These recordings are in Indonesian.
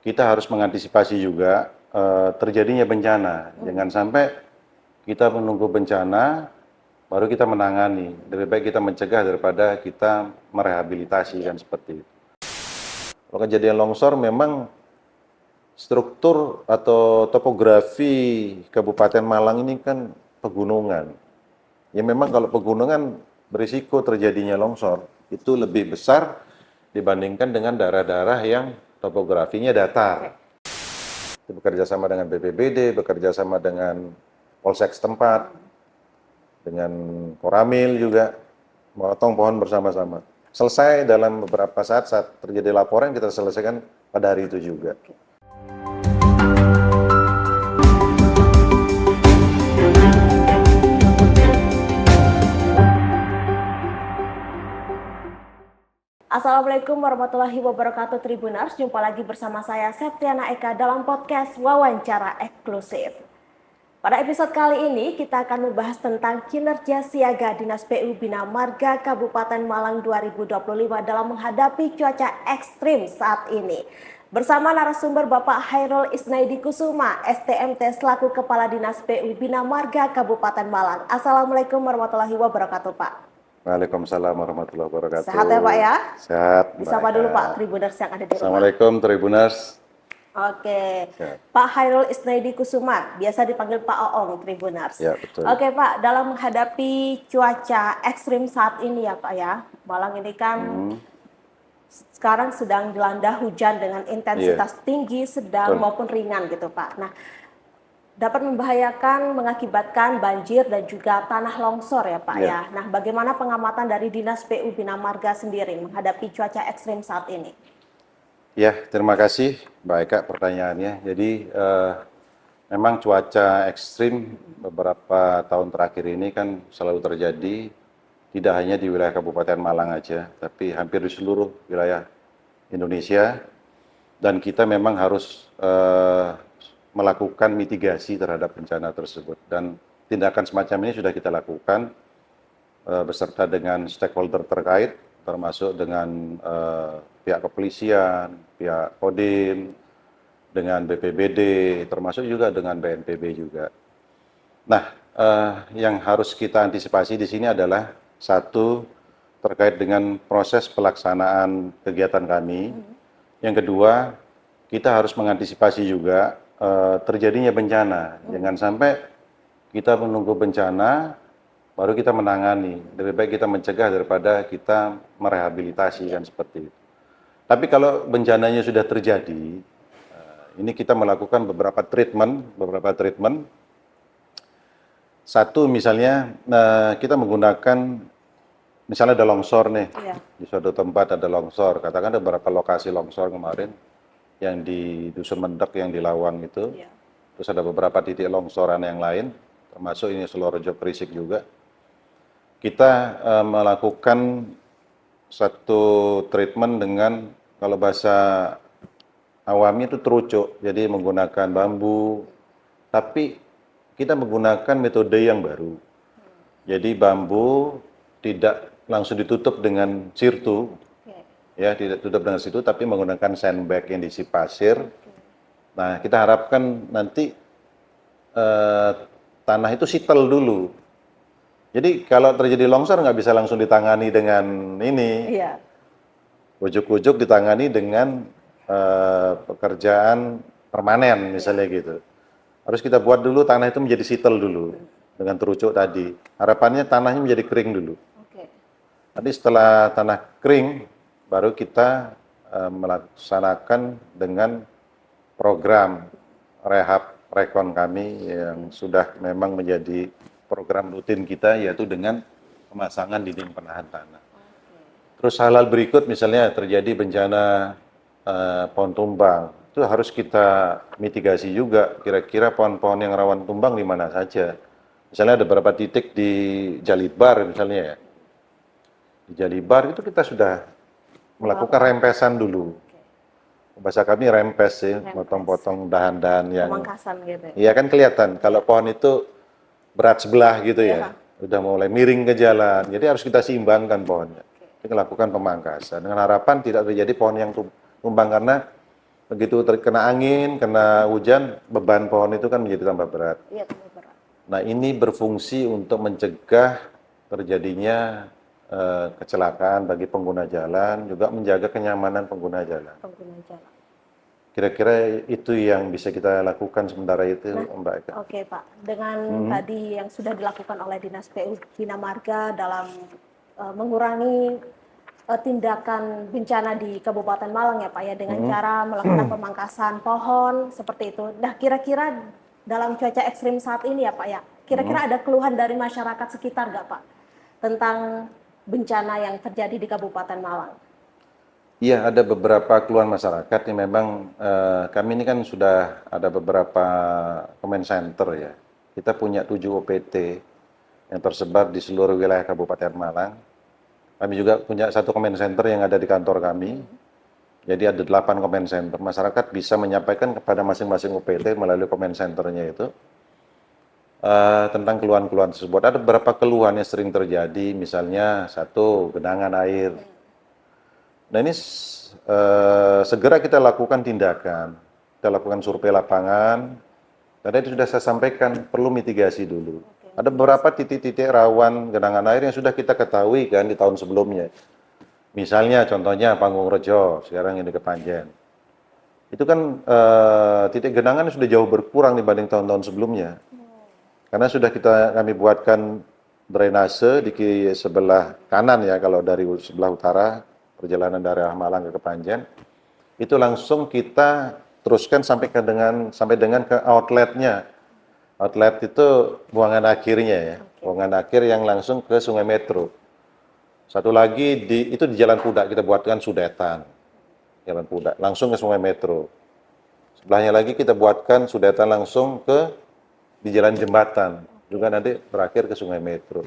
kita harus mengantisipasi juga terjadinya bencana. Jangan sampai kita menunggu bencana baru kita menangani. Lebih baik kita mencegah daripada kita merehabilitasi kan seperti itu. Kalau kejadian longsor memang struktur atau topografi Kabupaten Malang ini kan pegunungan. Ya memang kalau pegunungan berisiko terjadinya longsor itu lebih besar dibandingkan dengan daerah-daerah yang topografinya datar. Bekerja sama dengan BPBD, bekerja sama dengan Polsek setempat, dengan Koramil juga, memotong pohon bersama-sama. Selesai dalam beberapa saat terjadi laporan, kita selesaikan pada hari itu juga. Assalamualaikum warahmatullahi wabarakatuh Tribuners, jumpa lagi bersama saya Septiana Eka dalam podcast Wawancara Eksklusif. Pada episode kali ini kita akan membahas tentang kinerja siaga Dinas PU Bina Marga Kabupaten Malang 2025 dalam menghadapi cuaca ekstrim saat ini. Bersama narasumber Bapak Hairul Isnaidi Kusuma, STMT selaku Kepala Dinas PU Bina Marga Kabupaten Malang. Assalamualaikum warahmatullahi wabarakatuh Pak. Waalaikumsalam warahmatullahi wabarakatuh. Sehat ya Pak ya? Sehat. Disapa dulu Pak Tribuners yang ada di rumah. Assalamualaikum Tribuners. Oke, Pak Hairul Isnaidi Kusuma, biasa dipanggil Pak Oong Tribuners. Ya, betul. Oke Pak, dalam menghadapi cuaca ekstrim saat ini ya Pak ya, Malang ini kan sekarang sedang dilanda hujan dengan intensitas tinggi, sedang maupun ringan gitu Pak. Nah, dapat membahayakan, mengakibatkan banjir dan juga tanah longsor ya Pak ya. Nah, bagaimana pengamatan dari Dinas PU Bina Marga sendiri menghadapi cuaca ekstrim saat ini? Ya, terima kasih Mbak Eka pertanyaannya. Jadi memang cuaca ekstrim beberapa tahun terakhir ini kan selalu terjadi, tidak hanya di wilayah Kabupaten Malang aja, tapi hampir di seluruh wilayah Indonesia. Dan kita memang harus melakukan mitigasi terhadap bencana tersebut. Dan tindakan semacam ini sudah kita lakukan beserta dengan stakeholder terkait, termasuk dengan pihak kepolisian, pihak Kodim, dengan BPBD, termasuk juga dengan BNPB juga. Nah, yang harus kita antisipasi di sini adalah satu, terkait dengan proses pelaksanaan kegiatan kami. Yang kedua, kita harus mengantisipasi juga terjadinya bencana. Jangan sampai kita menunggu bencana baru kita menangani. Lebih baik kita mencegah daripada kita merehabilitasi kan seperti itu. Tapi kalau bencananya sudah terjadi, ini kita melakukan beberapa treatment. Satu misalnya kita menggunakan, misalnya ada longsor nih, di suatu tempat ada longsor, katakan ada beberapa lokasi longsor kemarin, yang di Dusun Mendek, yang di Lawang itu, terus ada beberapa titik longsoran yang lain, termasuk ini Selorojo Krisik juga. Kita melakukan satu treatment dengan, kalau bahasa awamnya itu terucuk, jadi menggunakan bambu, tapi kita menggunakan metode yang baru. Jadi bambu tidak langsung ditutup dengan sirtu, ya tidak tutup dengan situ, tapi menggunakan sandbag yang diisi pasir. Nah, kita harapkan nanti tanah itu sitel dulu. Jadi kalau terjadi longsor nggak bisa langsung ditangani dengan ini. Ujuk-ujuk ditangani dengan pekerjaan permanen misalnya gitu. Harus kita buat dulu tanah itu menjadi sitel dulu dengan terucuk tadi. Harapannya tanahnya menjadi kering dulu. Nanti setelah tanah kering, baru kita melaksanakan dengan program rehab rekon kami yang sudah memang menjadi program rutin kita, yaitu dengan pemasangan dinding penahan tanah. Terus hal-hal berikut, misalnya terjadi bencana pohon tumbang, itu harus kita mitigasi juga, kira-kira pohon-pohon yang rawan tumbang di mana saja. Misalnya ada beberapa titik di Jalibar misalnya ya. Di Jalibar itu kita sudah melakukan rempesan dulu. Bahasa kami rempes sih, potong-potong dahan-dahan yang... Pemangkasan gitu. Iya kan kelihatan, kalau pohon itu berat sebelah gitu ya, udah mulai miring ke jalan, jadi harus kita seimbangkan pohonnya. Kita lakukan pemangkasan dengan harapan tidak terjadi pohon yang tumbang, karena begitu terkena angin, kena hujan, beban pohon itu kan menjadi tambah berat. Iya, tambah berat. Nah, ini berfungsi untuk mencegah terjadinya kecelakaan bagi pengguna jalan, juga menjaga kenyamanan pengguna jalan. Pengguna jalan. Kira-kira itu yang bisa kita lakukan sementara itu, Nah, Mbak Eka. Oke Pak, dengan tadi yang sudah dilakukan oleh Dinas PU Bina Marga dalam mengurangi tindakan bencana di Kabupaten Malang ya Pak ya, dengan cara melakukan pemangkasan pohon seperti itu. Nah, kira-kira dalam cuaca ekstrim saat ini ya Pak ya, kira-kira ada keluhan dari masyarakat sekitar nggak Pak tentang bencana yang terjadi di Kabupaten Malang? Iya, ada beberapa keluhan masyarakat yang memang kami ini kan sudah ada beberapa comment center ya. Kita punya 7 OPT yang tersebar di seluruh wilayah Kabupaten Malang. Kami juga punya 1 comment center yang ada di kantor kami. Jadi ada 8 comment center. Masyarakat bisa menyampaikan kepada masing-masing OPT melalui comment centernya itu tentang keluhan-keluhan tersebut. Ada beberapa keluhan yang sering terjadi, misalnya 1, genangan air. Nah ini segera kita lakukan tindakan, kita lakukan survei lapangan. Tadi sudah saya sampaikan perlu mitigasi dulu. Ada beberapa titik-titik rawan genangan air yang sudah kita ketahui kan di tahun sebelumnya. Misalnya contohnya Panggung Rejo, sekarang ini Kepanjen. Itu kan titik genangan sudah jauh berkurang dibanding tahun-tahun sebelumnya. Karena sudah kami buatkan drainase di sebelah kanan ya, kalau dari sebelah utara perjalanan dari arah Malang ke Kepanjen, itu langsung kita teruskan sampai dengan ke outletnya. Outlet itu buangan akhirnya ya, buangan akhir yang langsung ke Sungai Metro. Satu lagi itu di Jalan Pudak, kita buatkan sudetan, Jalan Pudak langsung ke Sungai Metro. Sebelahnya lagi kita buatkan sudetan langsung di Jalan Jembatan, juga nanti berakhir ke Sungai Metro.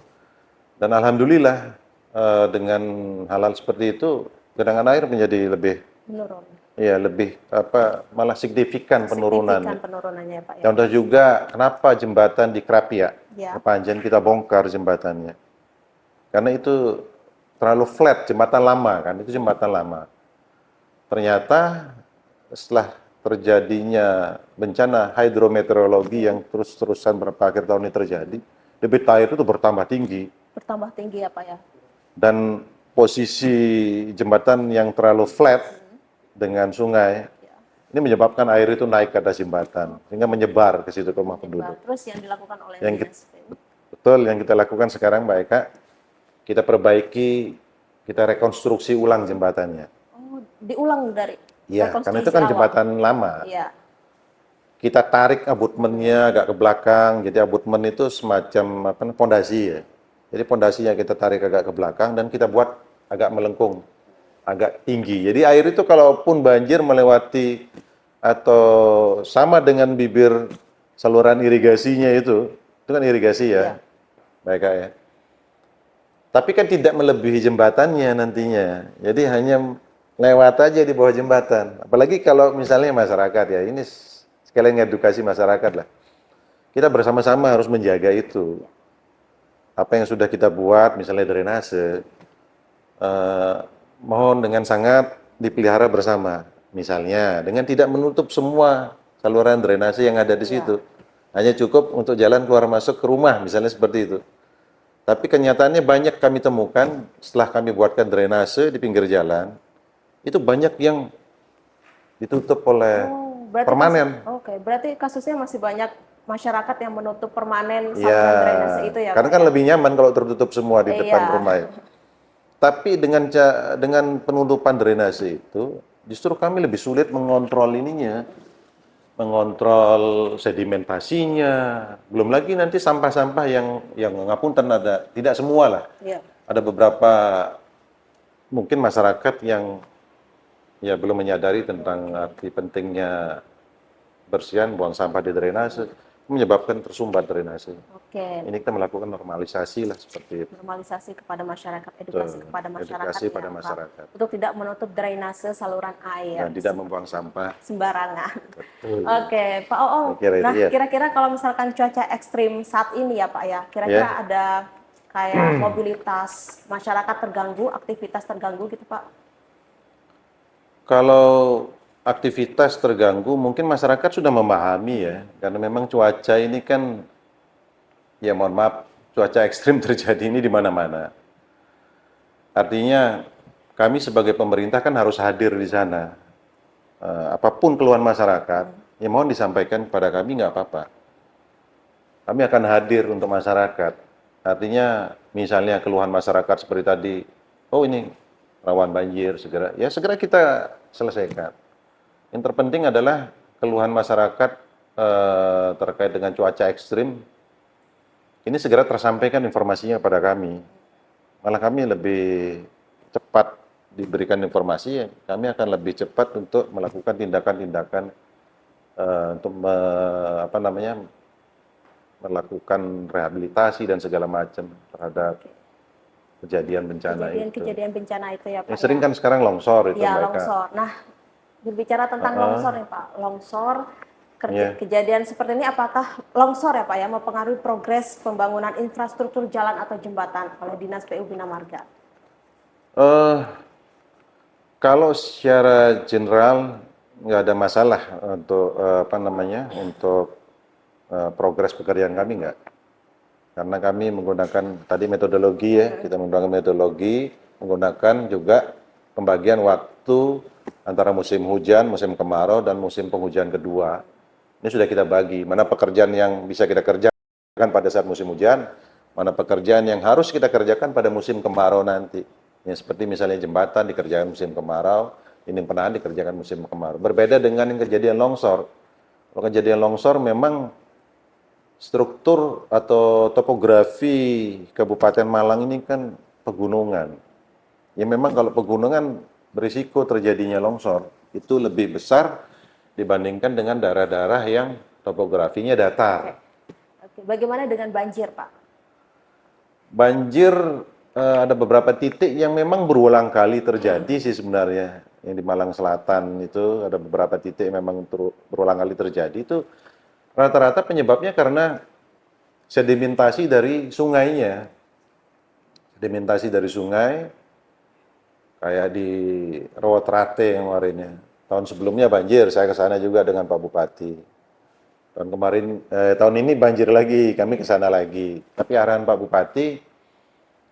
Dan alhamdulillah dengan hal-hal seperti itu genangan air menjadi lebih Menurun. ya lebih malah signifikan penurunan. Signifikan penurunannya ya Pak ya. Contoh juga kenapa jembatan di Krapia, Ya. Kepanjen kita bongkar jembatannya. Karena itu terlalu flat, jembatan lama kan, itu jembatan lama. Ternyata setelah terjadinya bencana hidrometeorologi yang terus-terusan beberapa akhir tahun ini terjadi, debit air itu bertambah tinggi. Bertambah tinggi ya Pak ya. Dan posisi jembatan yang terlalu flat dengan sungai, ini menyebabkan air itu naik ke atas jembatan, sehingga menyebar ke situ ke rumah penduduk. Terus yang dilakukan oleh Yang Dinas PU. Betul, yang kita lakukan sekarang Mbak Eka, kita perbaiki, kita rekonstruksi ulang jembatannya. Oh, diulang dari Iya, karena itu rekonstruksi kan awal. jembatan lama. Iya. Kita tarik abutmennya agak ke belakang, jadi abutmen itu semacam pondasi ya. Jadi pondasinya kita tarik agak ke belakang dan kita buat agak melengkung, agak tinggi. Jadi air itu kalaupun banjir melewati atau sama dengan bibir saluran irigasinya itu kan irigasi ya, baik ya. Tapi kan tidak melebihi jembatannya nantinya. Jadi hanya lewat aja di bawah jembatan. Apalagi kalau misalnya masyarakat ya, ini sekalian edukasi masyarakat lah. Kita bersama-sama harus menjaga itu. Apa yang sudah kita buat, misalnya drainase, mohon dengan sangat dipelihara bersama. Misalnya dengan tidak menutup semua saluran drainase yang ada di situ. Hanya cukup untuk jalan keluar masuk ke rumah, misalnya seperti itu. Tapi kenyataannya banyak kami temukan setelah kami buatkan drainase di pinggir jalan, itu banyak yang ditutup oleh permanen. Berarti kasusnya masih banyak masyarakat yang menutup permanen saluran drainase itu ya. Karena kan lebih nyaman kalau tertutup semua di depan rumah ya. Tapi dengan penutupan drainase itu, justru kami lebih sulit mengontrol ininya, mengontrol sedimentasinya. Belum lagi nanti sampah-sampah yang ngapunten ada, tidak semua lah. Ada beberapa mungkin masyarakat yang ya belum menyadari tentang arti pentingnya bersihan buang sampah di drainase, menyebabkan tersumbat drainase. Ini kita melakukan normalisasi lah seperti itu. Normalisasi kepada masyarakat, edukasi kepada masyarakat. Edukasi pada masyarakat. Untuk tidak menutup drainase saluran air. Dan tidak membuang sampah sembarangan. Pak Oong. Nah, kira-kira kalau misalkan cuaca ekstrim saat ini ya Pak ya, kira-kira ada kayak mobilitas masyarakat terganggu, aktivitas terganggu gitu Pak? Kalau aktivitas terganggu, mungkin masyarakat sudah memahami ya, karena memang cuaca ini kan, ya mohon maaf, cuaca ekstrim terjadi ini di mana-mana. Artinya kami sebagai pemerintah kan harus hadir di sana. Apapun keluhan masyarakat, ya mohon disampaikan kepada kami, nggak apa-apa. Kami akan hadir untuk masyarakat. Artinya misalnya keluhan masyarakat seperti tadi, oh ini rawan banjir, segera kita selesaikan. Yang terpenting adalah keluhan masyarakat terkait dengan cuaca ekstrim, ini segera tersampaikan informasinya kepada kami. Malah kami lebih cepat diberikan informasi, kami akan lebih cepat untuk melakukan tindakan-tindakan untuk melakukan rehabilitasi dan segala macam terhadap kejadian bencana itu. Kejadian bencana itu ya Pak. Yang sering kan sekarang longsor itu ya, mereka. Longsor. Nah, berbicara tentang longsor nih Pak, longsor kejadian seperti ini apakah longsor ya Pak ya mempengaruhi progres pembangunan infrastruktur jalan atau jembatan oleh Dinas PU Bina Marga? Kalau secara general nggak ada masalah untuk untuk progres pekerjaan kami nggak, karena kami menggunakan tadi metodologi ya, kita menggunakan metodologi, menggunakan juga pembagian waktu antara musim hujan, musim kemarau, dan musim penghujan kedua. Ini sudah kita bagi, mana pekerjaan yang bisa kita kerjakan pada saat musim hujan, mana pekerjaan yang harus kita kerjakan pada musim kemarau nanti. Ya, seperti misalnya jembatan dikerjakan musim kemarau, dinding penahan dikerjakan musim kemarau. Berbeda dengan yang kejadian longsor. Kalau kejadian longsor memang struktur atau topografi Kabupaten Malang ini kan pegunungan. Ya memang kalau pegunungan berisiko terjadinya longsor itu lebih besar dibandingkan dengan daerah-daerah yang topografinya datar. Oke. Bagaimana dengan banjir, Pak? Banjir ada beberapa titik yang memang berulang kali terjadi sih sebenarnya. Yang di Malang Selatan itu ada beberapa titik yang memang berulang kali terjadi. Itu rata-rata penyebabnya karena sedimentasi dari sungainya. Sedimentasi dari sungai, kayak di Rawatrate yang kemarinnya. Tahun sebelumnya banjir, saya ke sana juga dengan Pak Bupati. Tahun ini banjir lagi, kami ke sana lagi. Tapi arahan Pak Bupati,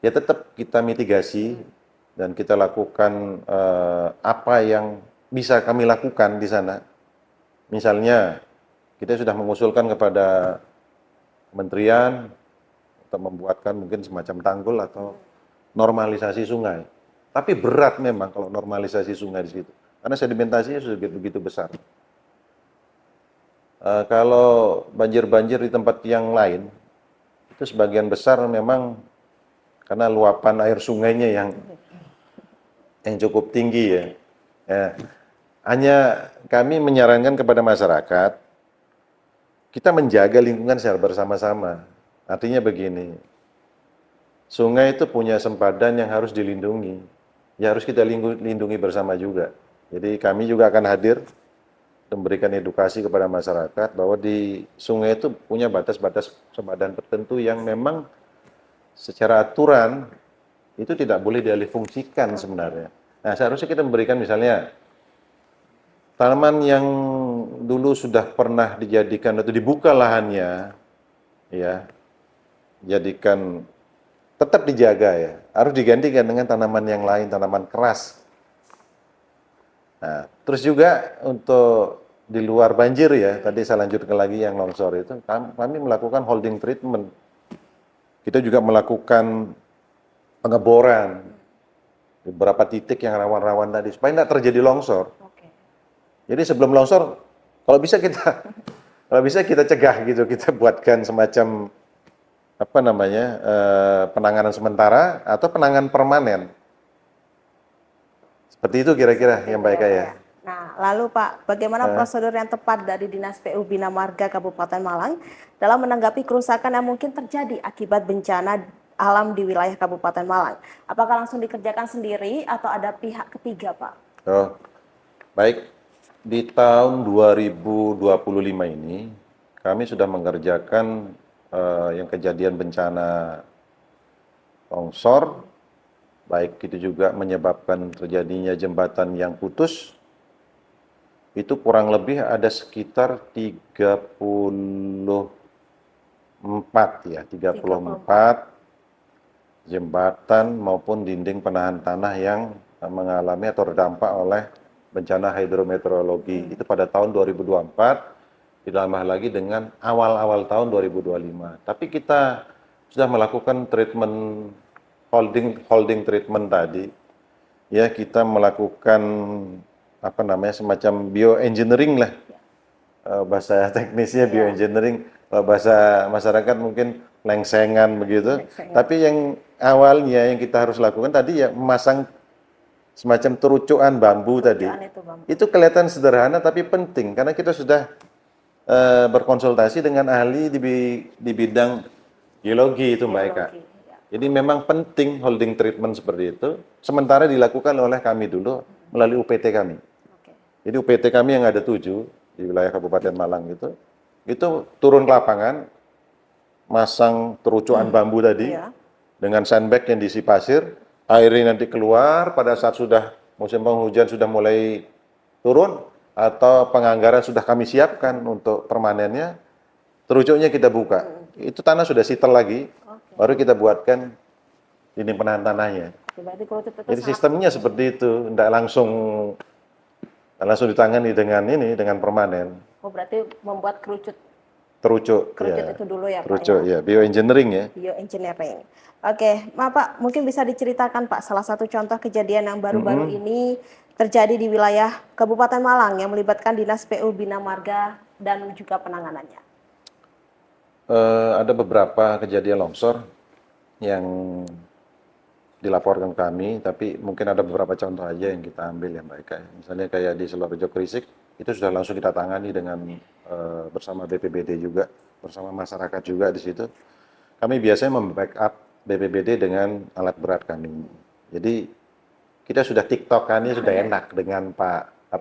ya tetap kita mitigasi dan kita lakukan apa yang bisa kami lakukan di sana. Misalnya, kita sudah mengusulkan kepada kementerian untuk membuatkan mungkin semacam tanggul atau normalisasi sungai. Tapi berat memang kalau normalisasi sungai di situ, karena sedimentasinya sudah begitu besar. Kalau banjir-banjir di tempat yang lain, itu sebagian besar memang karena luapan air sungainya yang cukup tinggi ya. Hanya kami menyarankan kepada masyarakat, kita menjaga lingkungan secara bersama-sama. Artinya begini, sungai itu punya sempadan yang harus dilindungi. Ya harus kita lindungi bersama juga. Jadi kami juga akan hadir memberikan edukasi kepada masyarakat bahwa di sungai itu punya batas-batas sempadan tertentu yang memang secara aturan itu tidak boleh dialihfungsikan sebenarnya. Nah, seharusnya kita memberikan misalnya tanaman yang dulu sudah pernah dijadikan atau dibuka lahannya, ya, jadikan tetap dijaga ya, harus digantikan dengan tanaman yang lain, tanaman keras. Nah, terus juga untuk di luar banjir ya, tadi saya lanjutkan lagi yang longsor itu, kami melakukan holding treatment. Kita juga melakukan pengeboran di beberapa titik yang rawan-rawan tadi, supaya tidak terjadi longsor. Jadi sebelum longsor, kalau bisa kita cegah gitu, kita buatkan semacam penanganan sementara atau penanganan permanen. Seperti itu kira-kira yang baik ya. Nah, lalu Pak, bagaimana prosedur yang tepat dari Dinas PU Bina Marga Kabupaten Malang dalam menanggapi kerusakan yang mungkin terjadi akibat bencana alam di wilayah Kabupaten Malang? Apakah langsung dikerjakan sendiri atau ada pihak ketiga, Pak? Oh, baik. Di tahun 2025 ini, kami sudah mengerjakan yang kejadian bencana longsor, baik itu juga menyebabkan terjadinya jembatan yang putus, itu kurang lebih ada sekitar 34 ya, 34 jembatan maupun dinding penahan tanah yang mengalami atau terdampak oleh bencana hidrometeorologi. Itu pada tahun 2024, ditambah lagi dengan awal-awal tahun 2025. Tapi kita sudah melakukan treatment holding treatment tadi. Ya, kita melakukan apa namanya semacam bioengineering lah. Bahasa teknisnya bioengineering, bahasa masyarakat mungkin lengsengan begitu. Tapi yang awalnya yang kita harus lakukan tadi ya memasang semacam terucuan bambu tadi. Itu kelihatan sederhana tapi penting karena kita sudah berkonsultasi dengan ahli di bidang geologi itu Mbak Eka. Jadi memang penting holding treatment seperti itu. Sementara dilakukan oleh kami dulu melalui UPT kami. Jadi UPT kami yang ada 7 di wilayah Kabupaten Malang itu turun ke lapangan, masang terucuan bambu tadi dengan sandbag yang diisi pasir, airnya nanti keluar pada saat sudah musim penghujan sudah mulai turun atau penganggaran sudah kami siapkan untuk permanennya, terucuknya kita buka. Itu tanah sudah sitel lagi, baru kita buatkan dinding penahan tanahnya. Jadi sistemnya seperti itu, tidak langsung ditangani dengan permanen. Oh, berarti membuat terucuk itu dulu ya Pak? Terucuk ya, bioengineering ya. Bioengineering. Oke, Pak, mungkin bisa diceritakan Pak salah satu contoh kejadian yang baru-baru ini terjadi di wilayah Kabupaten Malang yang melibatkan Dinas PU Bina Marga dan juga penanganannya. Ada beberapa kejadian longsor yang dilaporkan kami, tapi mungkin ada beberapa contoh aja yang kita ambil ya Mbak Eka. Misalnya kayak di Selorejo Krisik, itu sudah langsung kita tangani dengan bersama BPBD juga, bersama masyarakat juga di situ. Kami biasanya membackup BPBD dengan alat berat kami. Jadi kita sudah TikTok-annya sudah enak dengan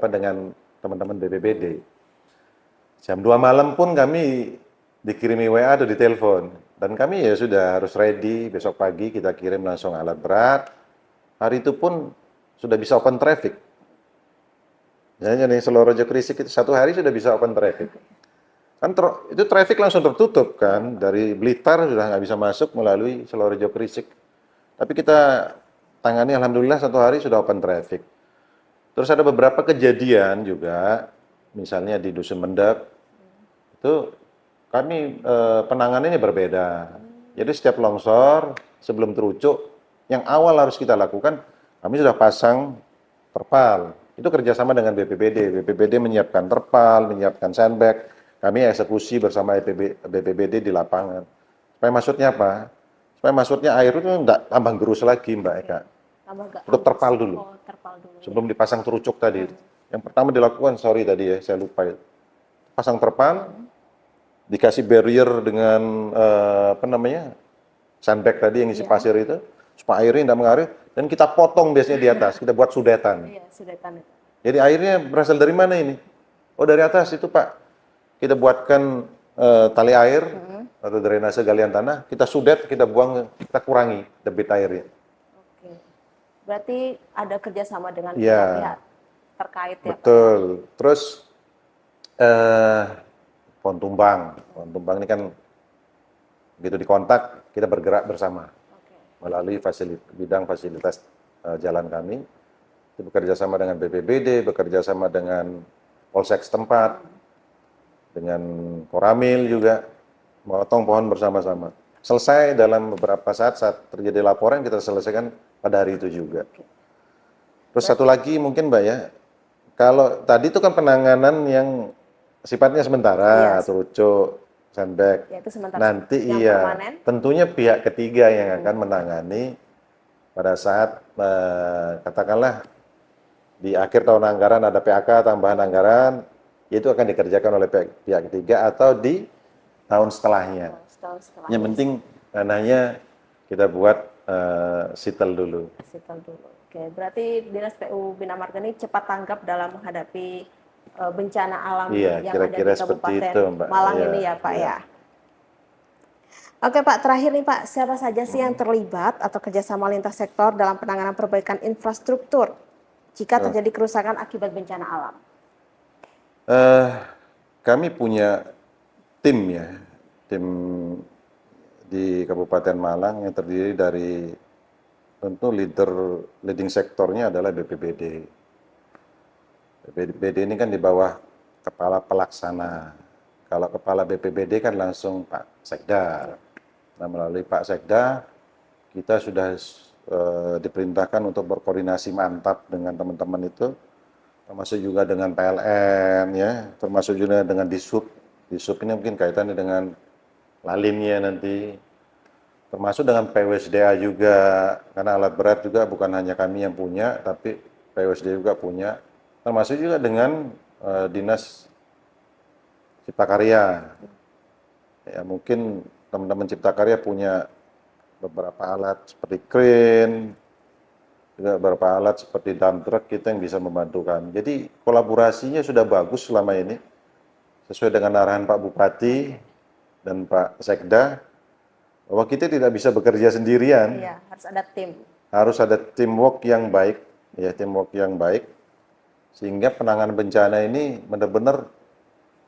dengan teman-teman BPBD. Jam 2 malam pun kami dikirimi WA atau ditelepon. Dan kami ya sudah harus ready, besok pagi kita kirim langsung alat berat. Hari itu pun sudah bisa open traffic. Jadi Selorejo Krisik itu satu hari sudah bisa open traffic. Kan itu traffic langsung tertutup kan, dari Blitar sudah nggak bisa masuk melalui Selorejo Krisik. Tapi kita tangani alhamdulillah satu hari sudah open traffic. Terus ada beberapa kejadian juga, misalnya di Dusun Mendek, itu kami penanganannya berbeda. Jadi setiap longsor sebelum terucuk, yang awal harus kita lakukan, kami sudah pasang terpal. Itu kerjasama dengan BPBD. BPBD menyiapkan terpal, menyiapkan sandbag. Kami eksekusi bersama BPBD di lapangan. Supaya maksudnya apa? Supaya maksudnya air itu nggak tambah gerus lagi Mbak Eka. Untuk terpal dulu. Sebelum dipasang terucuk tadi. Yang pertama dilakukan, saya lupa. Pasang terpal, dikasih barrier dengan sandbag tadi yang isi pasir itu, supaya airnya tidak mengalir, dan kita potong biasanya di atas, kita buat sudetan. Sudetan itu. Jadi airnya berasal dari mana ini? Oh, dari atas itu Pak. Kita buatkan tali air atau drainase galian tanah, kita sudet, kita buang, kita kurangi debit airnya. Oke. Berarti ada kerjasama dengan pihak terkait ya Pak? Betul. Terus pohon tumbang ini kan begitu dikontak kita bergerak bersama melalui bidang fasilitas jalan kami, itu bekerja sama dengan BPBD, bekerja sama dengan polsek setempat, dengan Koramil juga, memotong pohon bersama-sama. Selesai dalam beberapa saat terjadi laporan kita selesaikan pada hari itu juga. Terus satu lagi mungkin Mbak ya, kalau tadi itu kan penanganan yang sifatnya sementara, terucuk, sandbag. Ya, itu sementara. Nanti tentunya pihak ketiga yang akan menangani pada saat katakanlah di akhir tahun anggaran ada PAK tambahan anggaran, itu akan dikerjakan oleh pihak ketiga atau di tahun setelahnya. Yang penting tanahnya kita buat sitel dulu. Oke, berarti Dinas PU Bina Marga ini cepat tanggap dalam menghadapi bencana alam yang ada di Kabupaten Malang ini ya Pak ya. Oke Pak, terakhir nih Pak, siapa saja sih yang terlibat atau kerjasama lintas sektor dalam penanganan perbaikan infrastruktur jika terjadi kerusakan akibat bencana alam? Eh, Kami punya tim ya, tim di Kabupaten Malang yang terdiri dari tentu leading sektornya adalah BPBD. BPBD ini kan di bawah kepala pelaksana. Kalau kepala BPBD kan langsung Pak Sekda. Nah, melalui Pak Sekda kita sudah diperintahkan untuk berkoordinasi mantap dengan teman-teman itu, termasuk juga dengan PLN ya, termasuk juga dengan Disub. Disub ini mungkin kaitannya dengan Lalinnya nanti, termasuk dengan PWSDA juga, karena alat berat juga bukan hanya kami yang punya, tapi PWSDA juga punya, termasuk juga dengan Dinas Cipta Karya. Ya, mungkin teman-teman Cipta Karya punya beberapa alat seperti crane, juga beberapa alat seperti dump truck kita yang bisa membantu kami. Jadi kolaborasinya sudah bagus selama ini, sesuai dengan arahan Pak Bupati dan Pak Sekda, bahwa kita tidak bisa bekerja sendirian. Iya, harus ada tim. Harus ada teamwork yang baik, ya teamwork yang baik, sehingga penanganan bencana ini benar-benar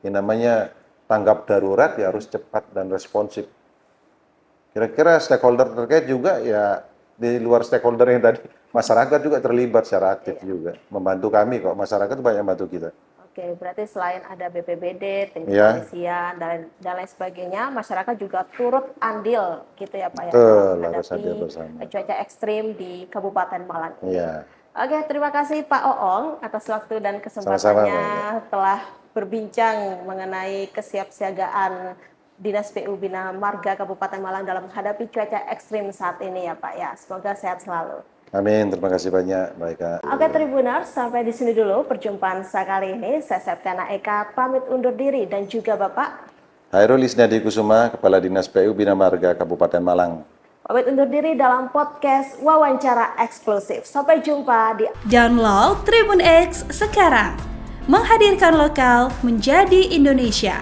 yang namanya tanggap darurat ya harus cepat dan responsif. Kira-kira stakeholder terkait juga ya, di luar stakeholder yang tadi, masyarakat juga terlibat secara aktif juga, membantu kami kok, masyarakat banyak membantu kita. Oke, berarti selain ada BPBD, tim Ya. kepolisian dan lain sebagainya, masyarakat juga turut andil gitu ya Pak ya, Betul, dalam harus hadir menghadapi bersama. cuaca ekstrim di Kabupaten Malang ini. Iya. Oke, terima kasih Pak Oong atas waktu dan Sama-sama, kesempatannya Mbak. telah berbincang mengenai kesiapsiagaan Dinas PU Bina Marga Kabupaten Malang dalam menghadapi cuaca ekstrim saat ini ya Pak ya. Semoga sehat selalu. Amin, terima kasih banyak, Mbak Eka. Oke Tribuners, sampai di sini dulu perjumpaan saya kali ini. Saya Septiana Eka pamit undur diri dan juga Bapak Hairul Isnadi Kusuma, Kepala Dinas PU Bina Marga Kabupaten Malang. pamit undur diri dalam podcast Wawancara Eksklusif. Sampai jumpa di Download Tribun X sekarang. Menghadirkan lokal menjadi Indonesia.